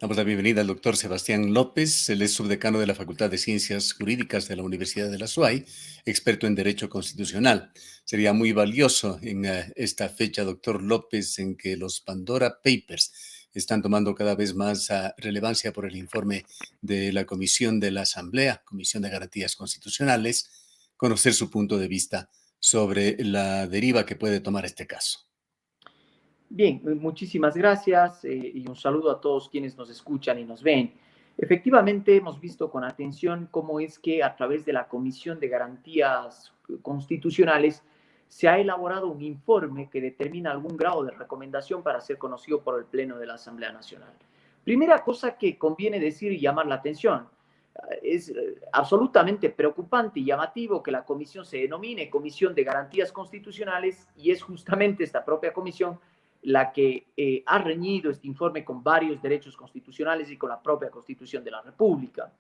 Damos la bienvenida al doctor Sebastián López. Él es subdecano de la Facultad de Ciencias Jurídicas de la Universidad de la SUAY, experto en Derecho Constitucional. Sería muy valioso en esta fecha, doctor López, en que los Pandora Papers están tomando cada vez más relevancia por el informe de la Comisión de la Asamblea, Comisión de Garantías Constitucionales, conocer su punto de vista sobre la deriva que puede tomar este caso. Bien, muchísimas gracias y un saludo a todos quienes nos escuchan y nos ven. Efectivamente, hemos visto con atención cómo es que a través de la Comisión de Garantías Constitucionales se ha elaborado un informe que determina algún grado de recomendación para ser conocido por el Pleno de la Asamblea Nacional. Primera cosa que conviene decir y llamar la atención. Es absolutamente preocupante y llamativo que la comisión se denomine Comisión de Garantías Constitucionales y es justamente esta propia comisión la que ha reñido este informe con varios derechos constitucionales y con la propia Constitución de la República.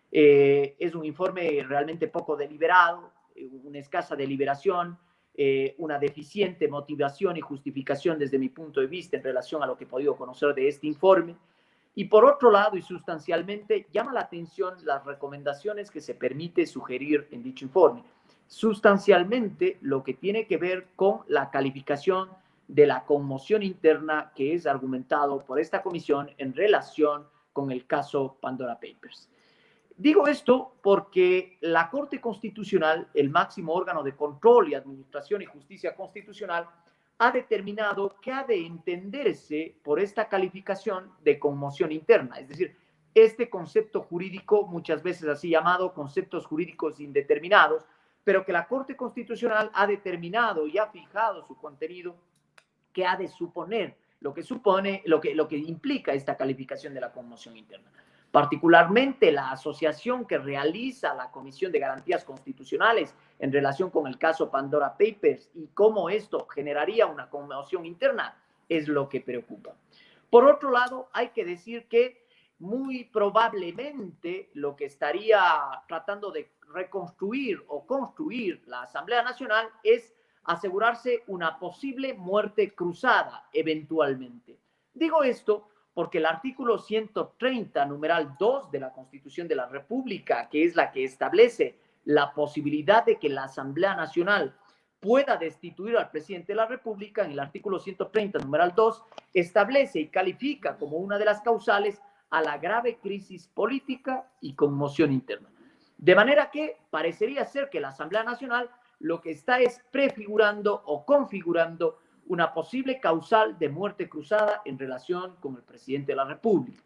Es un informe realmente poco deliberado, una escasa deliberación, una deficiente motivación y justificación desde mi punto de vista en relación a lo que he podido conocer de este informe. Y por otro lado, y sustancialmente, llama la atención las recomendaciones que se permite sugerir en dicho informe. Sustancialmente, lo que tiene que ver con la calificación de la conmoción interna que es argumentado por esta comisión en relación con el caso Pandora Papers. Digo esto porque la Corte Constitucional, el máximo órgano de control y administración y justicia constitucional, ha determinado que ha de entenderse por esta calificación de conmoción interna, es decir, este concepto jurídico, muchas veces así llamado conceptos jurídicos indeterminados, pero que la Corte Constitucional ha determinado y ha fijado su contenido que ha de suponer, lo que implica esta calificación de la conmoción interna. Particularmente la asociación que realiza la Comisión de Garantías Constitucionales en relación con el caso Pandora Papers y cómo esto generaría una conmoción interna es lo que preocupa. Por otro lado, hay que decir que muy probablemente lo que estaría tratando de reconstruir o construir la Asamblea Nacional es asegurarse una posible muerte cruzada eventualmente. Digo esto porque el artículo 130, numeral 2 de la Constitución de la República, que es la que establece la posibilidad de que la Asamblea Nacional pueda destituir al presidente de la República, en el artículo 130, numeral 2, establece y califica como una de las causales a la grave crisis política y conmoción interna. De manera que parecería ser que la Asamblea Nacional lo que está es prefigurando o configurando una posible causal de muerte cruzada en relación con el presidente de la República.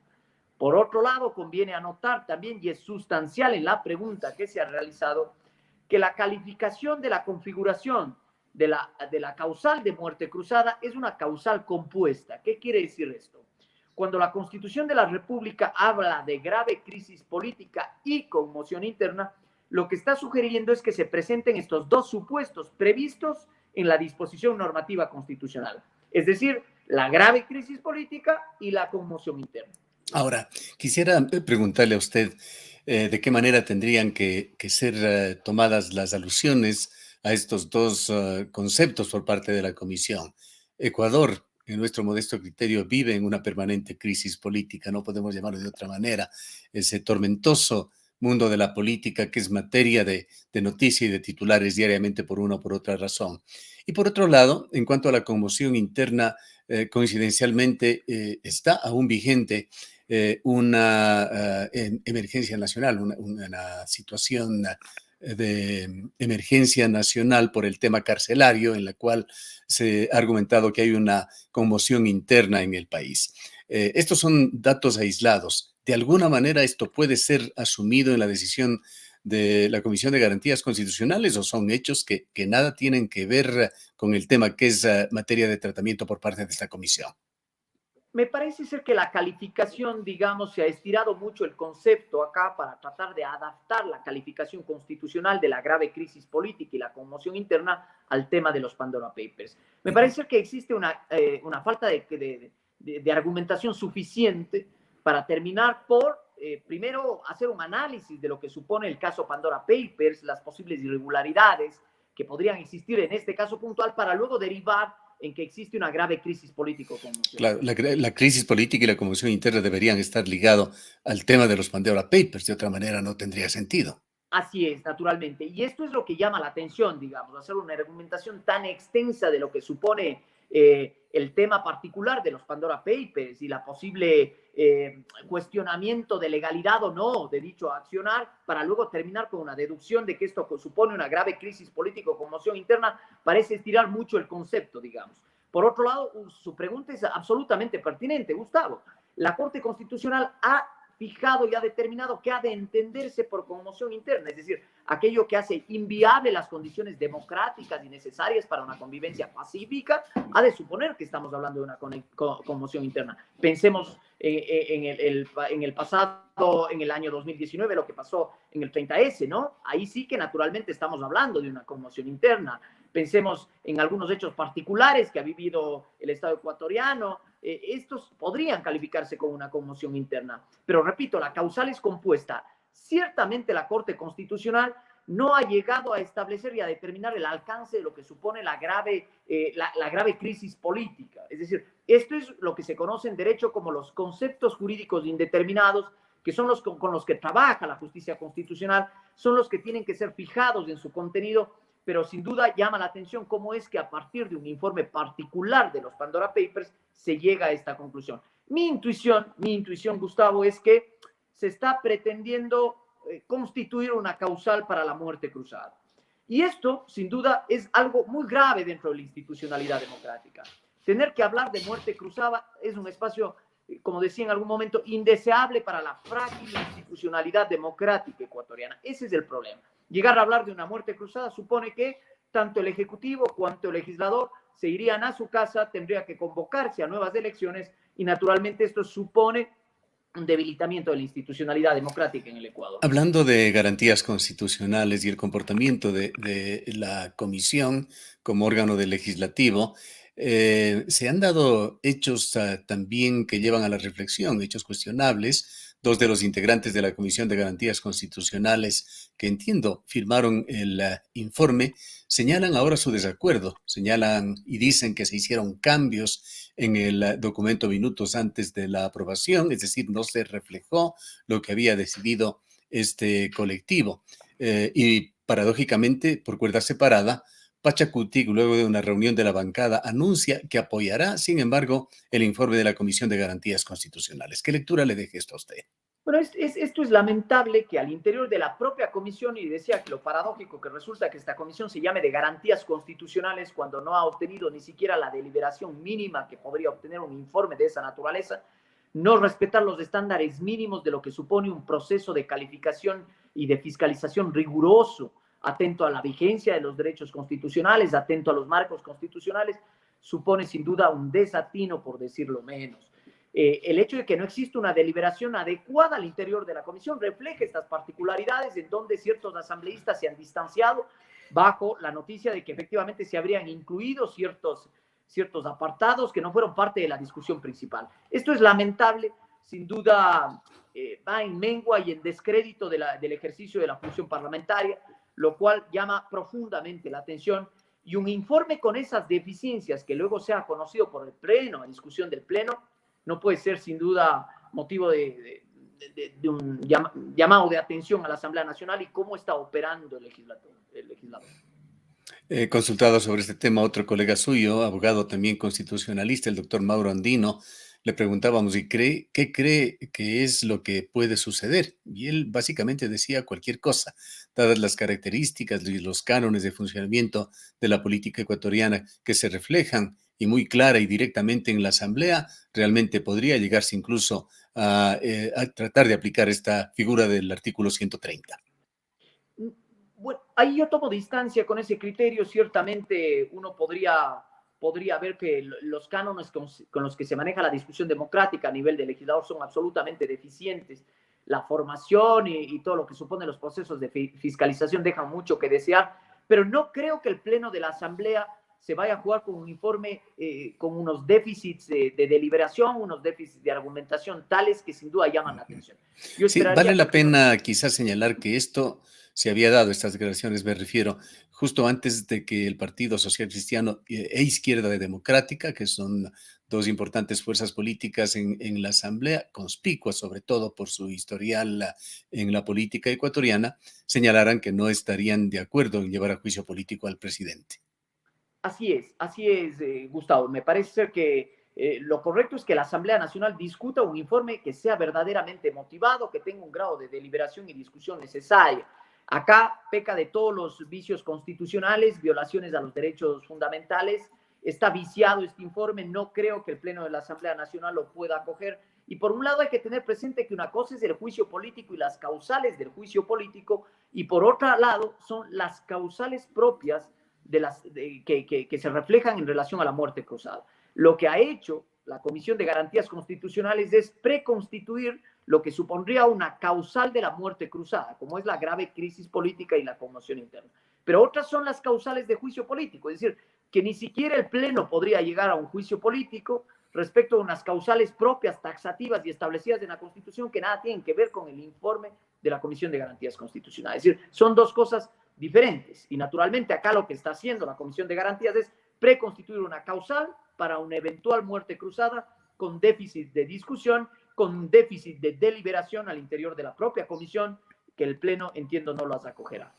Por otro lado, conviene anotar también, y es sustancial en la pregunta que se ha realizado, que la calificación de la configuración de la causal de muerte cruzada es una causal compuesta. ¿Qué quiere decir esto? Cuando la Constitución de la República habla de grave crisis política y conmoción interna, lo que está sugiriendo es que se presenten estos dos supuestos previstos en la disposición normativa constitucional, es decir, la grave crisis política y la conmoción interna. Ahora, quisiera preguntarle a usted de qué manera tendrían que ser tomadas las alusiones a estos dos conceptos por parte de la Comisión. Ecuador, en nuestro modesto criterio, vive en una permanente crisis política, no podemos llamarlo de otra manera. Ese tormentoso mundo de la política que es materia de noticia y de titulares diariamente por una o por otra razón. Y por otro lado, en cuanto a la conmoción interna, coincidencialmente está aún vigente una emergencia nacional, una situación de emergencia nacional por el tema carcelario, en la cual se ha argumentado que hay una conmoción interna en el país. Estos son datos aislados. De alguna manera, ¿esto puede ser asumido en la decisión de la Comisión de Garantías Constitucionales o son hechos que nada tienen que ver con el tema que es materia de tratamiento por parte de esta comisión? Me parece ser que la calificación, digamos, se ha estirado mucho el concepto acá para tratar de adaptar la calificación constitucional de la grave crisis política y la conmoción interna al tema de los Pandora Papers. Me parece ser que existe una falta de argumentación suficiente para terminar por, primero, hacer un análisis de lo que supone el caso Pandora Papers, las posibles irregularidades que podrían existir en este caso puntual, para luego derivar en que existe una grave crisis político-conmoción. Claro, la crisis política y la conmoción interna deberían estar ligados al tema de los Pandora Papers, de otra manera no tendría sentido. Así es, naturalmente. Y esto es lo que llama la atención, digamos, hacer una argumentación tan extensa de lo que supone el tema particular de los Pandora Papers y la posible cuestionamiento de legalidad o no de dicho accionar, para luego terminar con una deducción de que esto supone una grave crisis político-conmoción interna, parece estirar mucho el concepto, digamos. Por otro lado, su pregunta es absolutamente pertinente, Gustavo. La Corte Constitucional ha fijado y ha determinado que ha de entenderse por conmoción interna, es decir, aquello que hace inviable las condiciones democráticas y necesarias para una convivencia pacífica, ha de suponer que estamos hablando de una conmoción interna. Pensemos en el pasado, en el año 2019, lo que pasó en el 30S, ¿no? Ahí sí que naturalmente estamos hablando de una conmoción interna. Pensemos en algunos hechos particulares que ha vivido el Estado ecuatoriano. Estos podrían calificarse como una conmoción interna. Pero repito, la causal es compuesta. Ciertamente la Corte Constitucional no ha llegado a establecer y a determinar el alcance de lo que supone la grave crisis política. Es decir, esto es lo que se conoce en derecho como los conceptos jurídicos indeterminados, que son los con los que trabaja la justicia constitucional, son los que tienen que ser fijados en su contenido, pero sin duda llama la atención cómo es que a partir de un informe particular de los Pandora Papers se llega a esta conclusión. Mi intuición, Gustavo, es que se está pretendiendo constituir una causal para la muerte cruzada. Y esto, sin duda, es algo muy grave dentro de la institucionalidad democrática. Tener que hablar de muerte cruzada es un espacio, como decía en algún momento, indeseable para la frágil institucionalidad democrática ecuatoriana. Ese es el problema. Llegar a hablar de una muerte cruzada supone que tanto el Ejecutivo cuanto el legislador se irían a su casa, tendría que convocarse a nuevas elecciones y naturalmente esto supone un debilitamiento de la institucionalidad democrática en el Ecuador. Hablando de garantías constitucionales y el comportamiento de la comisión como órgano del legislativo, se han dado hechos también que llevan a la reflexión, hechos cuestionables. Dos de los integrantes de la Comisión de Garantías Constitucionales, que entiendo firmaron el informe, señalan ahora su desacuerdo, señalan y dicen que se hicieron cambios en el documento minutos antes de la aprobación, es decir, no se reflejó lo que había decidido este colectivo. Y paradójicamente, por cuerda separada, Pachacutic, luego de una reunión de la bancada, anuncia que apoyará, sin embargo, el informe de la Comisión de Garantías Constitucionales. ¿Qué lectura le deje esto a usted? Bueno, esto es lamentable que al interior de la propia comisión, y decía que lo paradójico que resulta que esta comisión se llame de garantías constitucionales cuando no ha obtenido ni siquiera la deliberación mínima que podría obtener un informe de esa naturaleza, no respetar los estándares mínimos de lo que supone un proceso de calificación y de fiscalización riguroso, atento a la vigencia de los derechos constitucionales, atento a los marcos constitucionales, supone sin duda un desatino, por decirlo menos. El hecho de que no existe una deliberación adecuada al interior de la comisión refleja estas particularidades en donde ciertos asambleístas se han distanciado bajo la noticia de que efectivamente se habrían incluido ciertos apartados que no fueron parte de la discusión principal. Esto es lamentable, sin duda va en mengua y en descrédito del ejercicio de la función parlamentaria, lo cual llama profundamente la atención, y un informe con esas deficiencias que luego sea conocido por el Pleno, a discusión del Pleno, no puede ser sin duda motivo de un llamado de atención a la Asamblea Nacional y cómo está operando el legislador. Consultado sobre este tema, otro colega suyo, abogado también constitucionalista, el doctor Mauro Andino, le preguntábamos, qué cree que es lo que puede suceder? Y él básicamente decía cualquier cosa, dadas las características y los cánones de funcionamiento de la política ecuatoriana que se reflejan y muy clara y directamente en la Asamblea, realmente podría llegarse incluso a tratar de aplicar esta figura del artículo 130. Bueno, ahí yo tomo distancia con ese criterio. Ciertamente uno podría ver que los cánones con los que se maneja la discusión democrática a nivel de legislador son absolutamente deficientes. La formación y todo lo que suponen los procesos de fiscalización dejan mucho que desear, pero no creo que el Pleno de la Asamblea se vaya a jugar con un informe con unos déficits de deliberación, unos déficits de argumentación tales que sin duda llaman la atención. Sí, vale la pena quizás señalar que esto se había dado, estas declaraciones me refiero, justo antes de que el Partido Social Cristiano e Izquierda Democrática, que son dos importantes fuerzas políticas en la Asamblea, conspicuas sobre todo por su historial en la política ecuatoriana, señalaran que no estarían de acuerdo en llevar a juicio político al presidente. Así es, Gustavo. Me parece ser que lo correcto es que la Asamblea Nacional discuta un informe que sea verdaderamente motivado, que tenga un grado de deliberación y discusión necesaria. Acá peca de todos los vicios constitucionales, violaciones a los derechos fundamentales. Está viciado este informe. No creo que el Pleno de la Asamblea Nacional lo pueda acoger. Y por un lado hay que tener presente que una cosa es el juicio político y las causales del juicio político, y por otro lado son las causales propias que se reflejan en relación a la muerte cruzada. Lo que ha hecho la Comisión de Garantías Constitucionales es preconstituir lo que supondría una causal de la muerte cruzada, como es la grave crisis política y la conmoción interna. Pero otras son las causales de juicio político, es decir, que ni siquiera el Pleno podría llegar a un juicio político respecto a unas causales propias, taxativas y establecidas en la Constitución que nada tienen que ver con el informe de la Comisión de Garantías Constitucionales. Es decir, son dos cosas diferentes. Y naturalmente acá lo que está haciendo la Comisión de Garantías es preconstituir una causal para una eventual muerte cruzada con déficit de discusión, con déficit de deliberación al interior de la propia comisión, que el Pleno, entiendo, no las acogerá.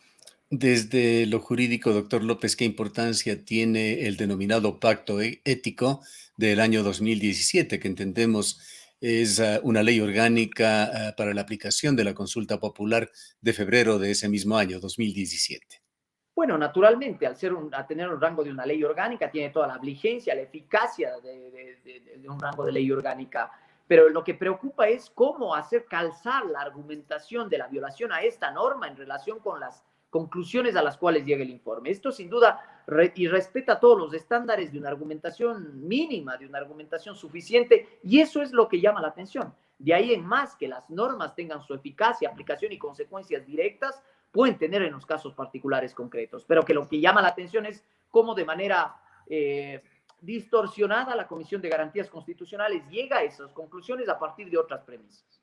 Desde lo jurídico, doctor López, ¿qué importancia tiene el denominado pacto ético del año 2017, que entendemos es una ley orgánica para la aplicación de la consulta popular de febrero de ese mismo año, 2017? Bueno, naturalmente, a tener un rango de una ley orgánica, tiene toda la vigencia, la eficacia de un rango de ley orgánica. Pero lo que preocupa es cómo hacer calzar la argumentación de la violación a esta norma en relación con las conclusiones a las cuales llega el informe. Esto sin duda y respeta todos los estándares de una argumentación mínima, de una argumentación suficiente, y eso es lo que llama la atención. De ahí en más que las normas tengan su eficacia, aplicación y consecuencias directas, pueden tener en los casos particulares concretos, pero que lo que llama la atención es cómo de manera distorsionada la Comisión de Garantías Constitucionales llega a esas conclusiones a partir de otras premisas.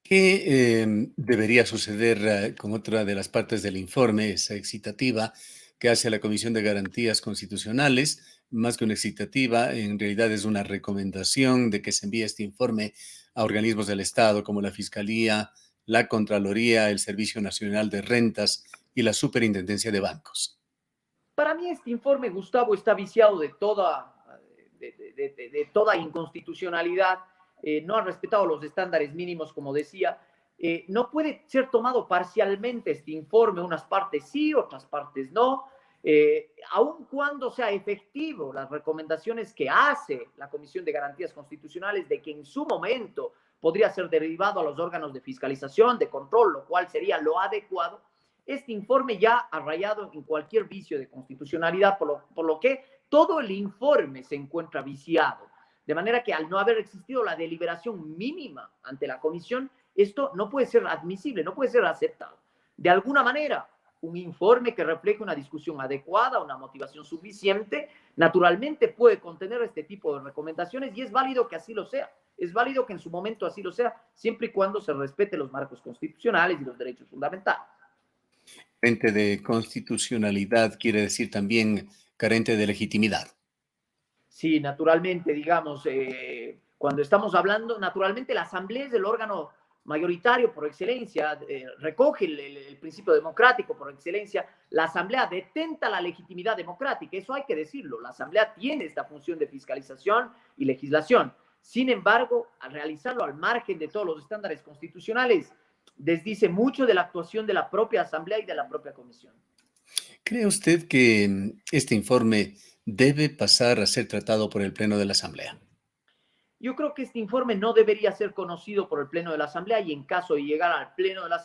¿Qué debería suceder con otra de las partes del informe, esa excitativa que hace la Comisión de Garantías Constitucionales? Más que una excitativa, en realidad es una recomendación de que se envíe este informe a organismos del Estado como la Fiscalía, la Contraloría, el Servicio Nacional de Rentas y la Superintendencia de Bancos. Para mí este informe, Gustavo, está viciado de toda inconstitucionalidad, no ha respetado los estándares mínimos, como decía. No puede ser tomado parcialmente este informe, unas partes sí, otras partes no, aun cuando sea efectivo las recomendaciones que hace la Comisión de Garantías Constitucionales de que en su momento podría ser derivado a los órganos de fiscalización, de control, lo cual sería lo adecuado. Este informe ya ha rayado en cualquier vicio de constitucionalidad, por lo que todo el informe se encuentra viciado. De manera que al no haber existido la deliberación mínima ante la comisión, esto no puede ser admisible, no puede ser aceptado. De alguna manera, un informe que refleje una discusión adecuada, una motivación suficiente, naturalmente puede contener este tipo de recomendaciones y es válido que así lo sea. Es válido que en su momento así lo sea, siempre y cuando se respete los marcos constitucionales y los derechos fundamentales. Carente de constitucionalidad quiere decir también carente de legitimidad. Sí, naturalmente, digamos, cuando estamos hablando, naturalmente la asamblea es el órgano mayoritario por excelencia, recoge el principio democrático por excelencia. La asamblea detenta la legitimidad democrática, eso hay que decirlo. La asamblea tiene esta función de fiscalización y legislación. Sin embargo, al realizarlo al margen de todos los estándares constitucionales, desdice mucho de la actuación de la propia asamblea y de la propia comisión. ¿Cree usted que este informe debe pasar a ser tratado por el Pleno de la Asamblea? Yo creo que este informe no debería ser conocido por el Pleno de la Asamblea y en caso de llegar al Pleno de la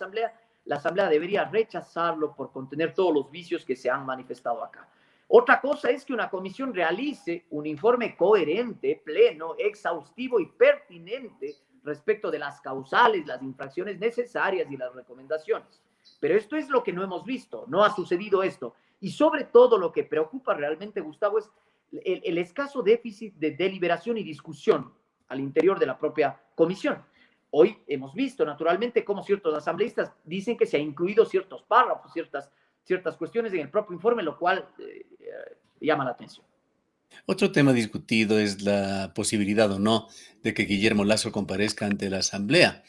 Asamblea debería rechazarlo por contener todos los vicios que se han manifestado acá. Otra cosa es que una comisión realice un informe coherente, pleno, exhaustivo y pertinente respecto de las causales, las infracciones necesarias y las recomendaciones. Pero esto es lo que no hemos visto, no ha sucedido esto. Y sobre todo lo que preocupa realmente, Gustavo, es el escaso déficit de deliberación y discusión al interior de la propia comisión. Hoy hemos visto, naturalmente, cómo ciertos asambleístas dicen que se han incluido ciertos párrafos, ciertas ciertas cuestiones en el propio informe, lo cual llama la atención. Otro tema discutido es la posibilidad o no de que Guillermo Lasso comparezca ante la Asamblea.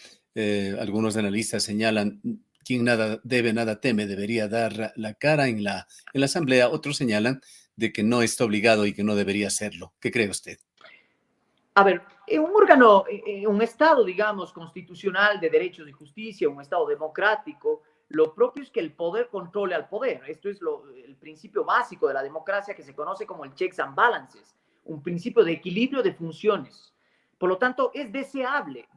Algunos analistas señalan, quien nada debe, nada teme, debería dar la cara en la Asamblea. Otros señalan de que no está obligado y que no debería hacerlo. ¿Qué cree usted? A ver, en un órgano, en un Estado, digamos, constitucional de derechos y justicia, un Estado democrático, lo propio es que el poder controle al poder. Esto es el principio básico de la democracia que se conoce como el checks and balances, un principio de equilibrio de funciones. Por lo tanto, es deseable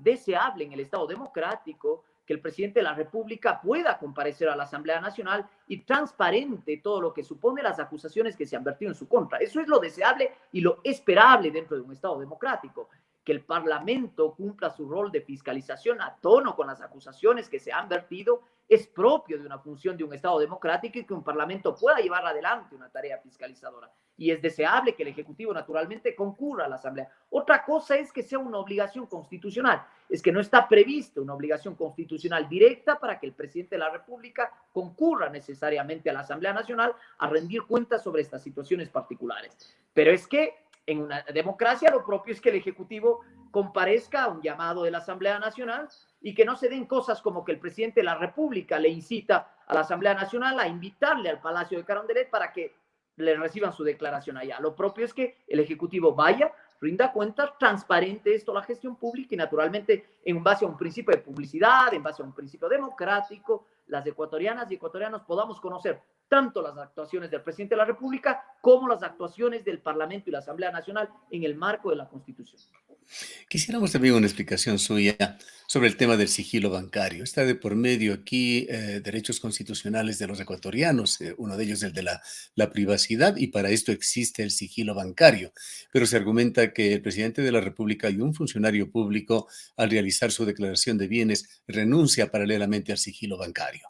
en el Estado democrático que el presidente de la República pueda comparecer a la Asamblea Nacional y transparente todo lo que supone las acusaciones que se han vertido en su contra. Eso es lo deseable y lo esperable dentro de un Estado democrático, que el Parlamento cumpla su rol de fiscalización a tono con las acusaciones que se han vertido. Es propio de una función de un Estado democrático y que un Parlamento pueda llevar adelante una tarea fiscalizadora. Y es deseable que el Ejecutivo naturalmente concurra a la Asamblea. Otra cosa es que sea una obligación constitucional. Es que no está prevista una obligación constitucional directa para que el presidente de la República concurra necesariamente a la Asamblea Nacional a rendir cuentas sobre estas situaciones particulares. Pero es que en una democracia lo propio es que el Ejecutivo comparezca a un llamado de la Asamblea Nacional y que no se den cosas como que el presidente de la República le incita a la Asamblea Nacional a invitarle al Palacio de Carondelet para que le reciban su declaración allá. Lo propio es que el Ejecutivo vaya, rinda cuentas, transparente esto la gestión pública y naturalmente en base a un principio de publicidad, en base a un principio democrático, las ecuatorianas y ecuatorianos podamos conocer tanto las actuaciones del presidente de la República como las actuaciones del Parlamento y la Asamblea Nacional en el marco de la Constitución. Quisiéramos también una explicación suya sobre el tema del sigilo bancario. Está de por medio aquí derechos constitucionales de los ecuatorianos, uno de ellos el de la privacidad, y para esto existe el sigilo bancario. Pero se argumenta que el presidente de la República y un funcionario público, al realizar su declaración de bienes, renuncia paralelamente al sigilo bancario.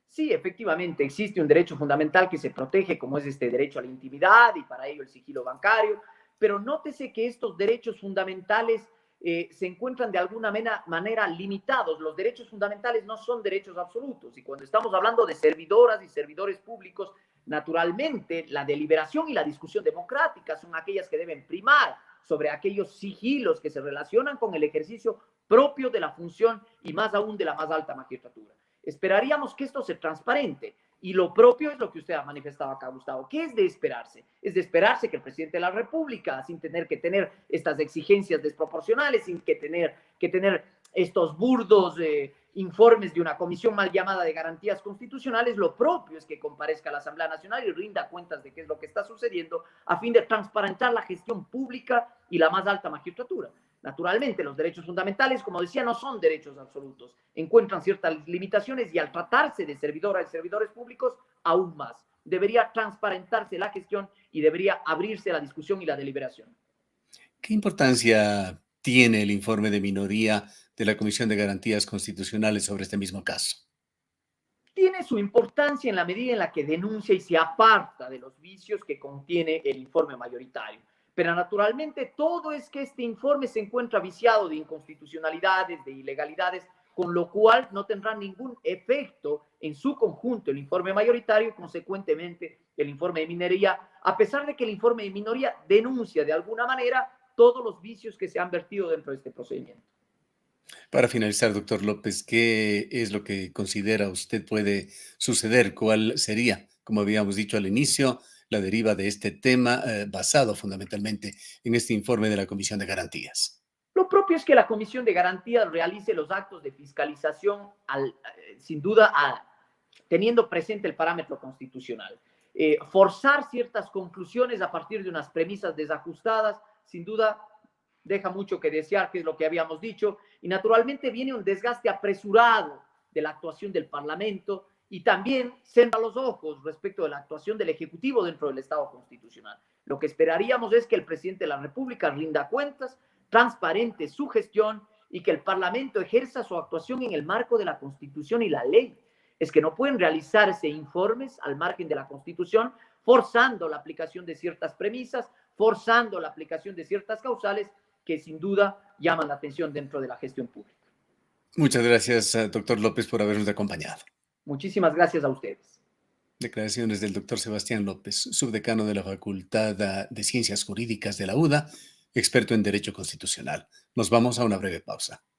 Sí, efectivamente, existe un derecho fundamental que se protege, como es este derecho a la intimidad y para ello el sigilo bancario, pero nótese que estos derechos fundamentales se encuentran de alguna manera limitados. Los derechos fundamentales no son derechos absolutos y cuando estamos hablando de servidoras y servidores públicos, naturalmente la deliberación y la discusión democrática son aquellas que deben primar sobre aquellos sigilos que se relacionan con el ejercicio propio de la función y más aún de la más alta magistratura. Esperaríamos que esto se transparente. Y lo propio es lo que usted ha manifestado acá, Gustavo. ¿Qué es de esperarse? Es de esperarse que el presidente de la República, sin tener que tener estas exigencias desproporcionales, sin que tener estos burdos informes de una comisión mal llamada de garantías constitucionales, lo propio es que comparezca a la Asamblea Nacional y rinda cuentas de qué es lo que está sucediendo a fin de transparentar la gestión pública y la más alta magistratura. Naturalmente, los derechos fundamentales, como decía, no son derechos absolutos. Encuentran ciertas limitaciones y al tratarse de servidoras y servidores públicos, aún más. Debería transparentarse la gestión y debería abrirse la discusión y la deliberación. ¿Qué importancia tiene el informe de minoría de la Comisión de Garantías Constitucionales sobre este mismo caso? Tiene su importancia en la medida en la que denuncia y se aparta de los vicios que contiene el informe mayoritario. Pero naturalmente todo es que este informe se encuentra viciado de inconstitucionalidades, de ilegalidades, con lo cual no tendrá ningún efecto en su conjunto el informe mayoritario y consecuentemente el informe de minoría, a pesar de que el informe de minoría denuncia de alguna manera todos los vicios que se han vertido dentro de este procedimiento. Para finalizar, doctor López, ¿qué es lo que considera usted puede suceder? ¿Cuál sería, como habíamos dicho al inicio, la deriva de este tema basado fundamentalmente en este informe de la Comisión de Garantías? Lo propio es que la Comisión de Garantías realice los actos de fiscalización, sin duda, teniendo presente el parámetro constitucional. Forzar ciertas conclusiones a partir de unas premisas desajustadas, sin duda, deja mucho que desear, que es lo que habíamos dicho, y naturalmente viene un desgaste apresurado de la actuación del Parlamento y también cerra los ojos respecto de la actuación del Ejecutivo dentro del Estado constitucional. Lo que esperaríamos es que el presidente de la República rinda cuentas, transparente su gestión y que el Parlamento ejerza su actuación en el marco de la Constitución y la ley. Es que no pueden realizarse informes al margen de la Constitución forzando la aplicación de ciertas premisas, forzando la aplicación de ciertas causales que sin duda llaman la atención dentro de la gestión pública. Muchas gracias, doctor López, por habernos acompañado. Muchísimas gracias a ustedes. Declaraciones del doctor Sebastián López, subdecano de la Facultad de Ciencias Jurídicas de la UDA, experto en Derecho Constitucional. Nos vamos a una breve pausa.